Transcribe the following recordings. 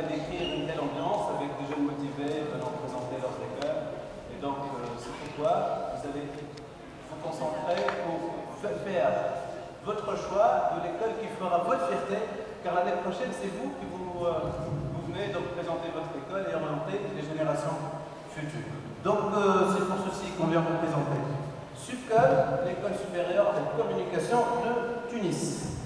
à décrire une telle ambiance avec des jeunes motivés venant présenter leurs écoles. Et donc, c'est pourquoi vous allez vous concentrer pour faire votre choix de l'école qui fera votre fierté, car l'année prochaine, c'est vous qui vous venez donc présenter votre école et orienter les générations futures. Donc, c'est pour ceci qu'on vient vous présenter SUPCOM, l'école supérieure de communication de Tunis.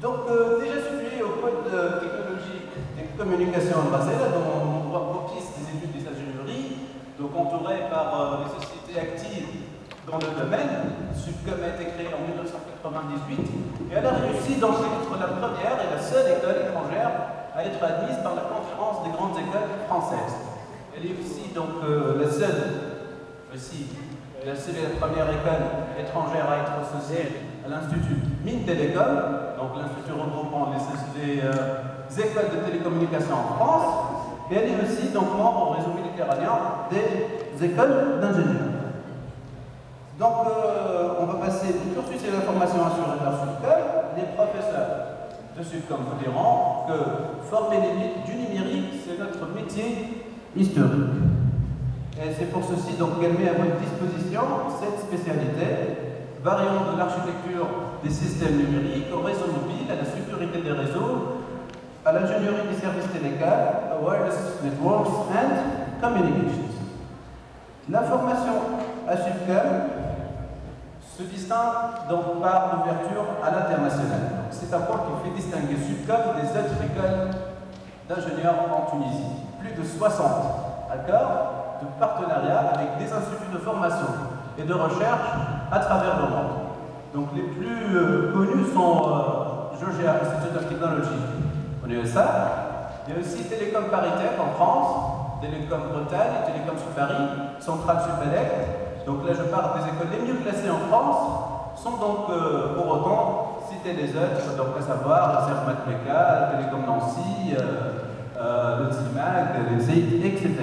Donc, déjà situé au pôle de technologie des communications à Basel, dans l'endroit propice des études des ingénieries, donc entouré par les sociétés actives dans le domaine. SUPCOM a été créée en 1998 et elle a réussi donc à être la première et la seule école étrangère à être admise par la conférence des grandes écoles françaises. Elle est aussi donc la seule et la première école étrangère à être associée à l'Institut Mines Télécom, donc l'Institut regroupant les écoles de télécommunications en France, et elle est aussi donc membre au réseau méditerranéen des écoles d'ingénieurs. Donc on va passer du cursus et de la formation assurée par SUPCOM. Les professeurs de SUPCOM vous diront que former l'élite du numérique, c'est notre métier historique. Et c'est pour ceci donc qu'elle met à votre disposition cette spécialité, variant de l'architecture des systèmes numériques au réseau mobile, à la sécurité des réseaux, à l'ingénierie des services télécoms, à wireless networks and communications. La formation à SUPCOM se distingue donc par l'ouverture à l'international. C'est un point qui fait distinguer SUPCOM des autres écoles d'ingénieurs en Tunisie. Plus de 60 accords de partenariat avec des instituts de formation et de recherche à travers le monde. Donc les plus connus sont Georgia Institute of Technology en USA. Il y a aussi Télécom Paris Tech en France, Télécom Bretagne, Télécom Sud Paris, Centrale Supélec. Donc là je parle des écoles les mieux classées en France, sont donc pour autant citer les autres, donc à savoir la CERMAT Méca, Télécom Nancy, le TIMAC, les ZEIT, etc.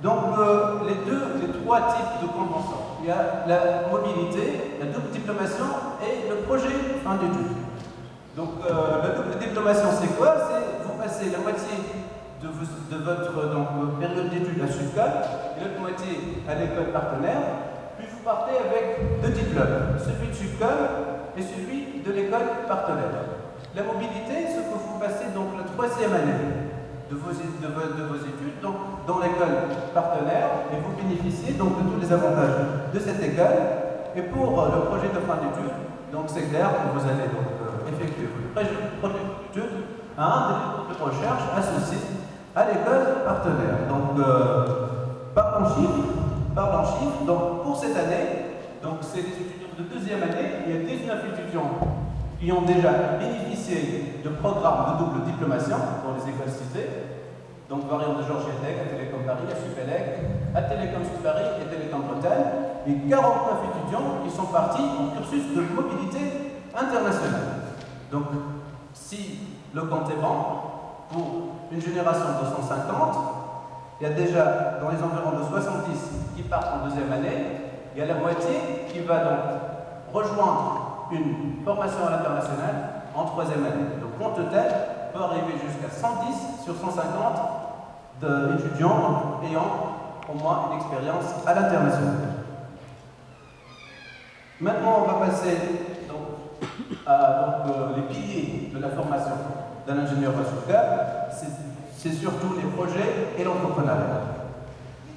Donc, les trois types de conventions. Il y a la mobilité, la double diplomation et le projet fin d'études. Donc, la double diplomation, c'est quoi? C'est vous passez la moitié de votre période d'études à SUPCOM et l'autre moitié à l'école partenaire, puis vous partez avec deux diplômes, celui de SUPCOM et celui de l'école partenaire. La mobilité, c'est que vous passez donc la troisième année de vos études donc, dans l'école partenaire et vous bénéficiez donc de tous les avantages de cette école. Et pour le projet de fin d'études, donc c'est clair que vous allez donc effectuer votre projet d'études à un des groupes de recherche associé à l'école partenaire. Donc parlons chiffres, donc pour cette année, donc c'est les étudiants de deuxième année, il y a 19 étudiants qui ont déjà bénéficié de programmes de double diplomation dans les écoles citées, donc variant de Georgia Tech, à Télécom Paris, à Supélec, à Télécom Sud Paris et Télécom Bretagne, et 49 étudiants qui sont partis en cursus de mobilité internationale. Donc, si le compte est bon, pour une génération de 250, il y a déjà dans les environs de 70 qui partent en deuxième année, il y a la moitié qui va donc rejoindre une formation à l'international en troisième année. Le compte total peut arriver jusqu'à 110 sur 150 d'étudiants ayant au moins une expérience à l'international. Maintenant, on va passer à les piliers de la formation d'un ingénieur à SUPCOM. C'est surtout les projets et l'entrepreneuriat.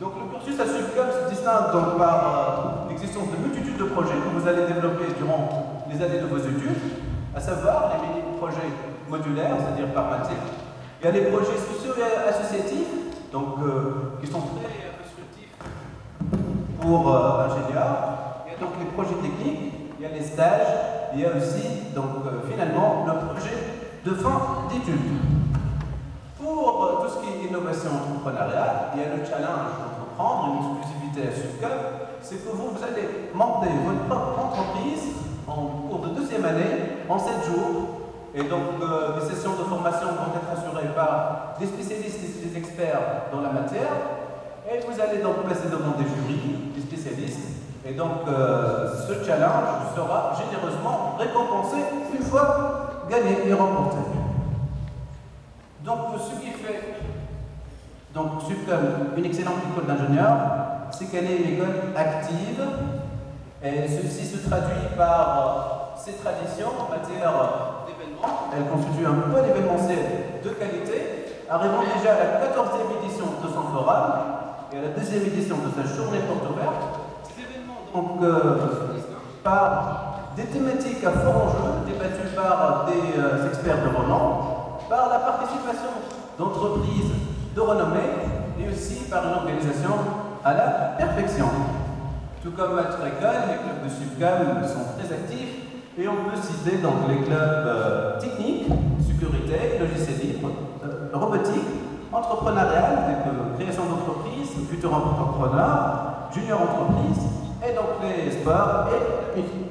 Donc le cursus à SUPCOM se distingue donc par l'existence de multitudes de projets que vous allez développer durant les années de vos études, à savoir les mini-projets modulaires, c'est-à-dire par matière. Il y a les projets sociaux et associatifs, donc, qui sont très instructifs pour ingénieurs. Il y a donc les projets techniques, il y a les stages, il y a aussi donc, finalement le projet de fin d'études. Pour tout ce qui est innovation entrepreneuriale, il y a le challenge d'entreprendre, une exclusivité à SUPCOM, c'est que vous allez monter votre propre entreprise en cours de deuxième année, en 7 jours. Et donc, des sessions de formation vont être assurées par des spécialistes et des experts dans la matière. Et vous allez donc passer devant des jurys, des spécialistes. Et donc, ce challenge sera généreusement récompensé une fois gagné et remporté. Donc, ce qui fait donc Subcom une excellente école d'ingénieurs, c'est qu'elle est une école active, et ceci se traduit par ses traditions en matière d'événements. Elle constitue un pôle événementiel de qualité, arrivant déjà à la 14e édition de son forum et à la 2e édition de sa journée porte ouverte. Ces événements, donc, par des thématiques à fort enjeu, débattues par des experts de renom, par la participation d'entreprises de renommée et aussi par une organisation à la perfection. Tout comme notre école, les clubs de Subcom sont très actifs et on peut citer donc les clubs techniques, sécurité, logiciel libre, robotique, entrepreneurial, création d'entreprises, futurs entrepreneurs, junior entreprises et donc les sports et la musique.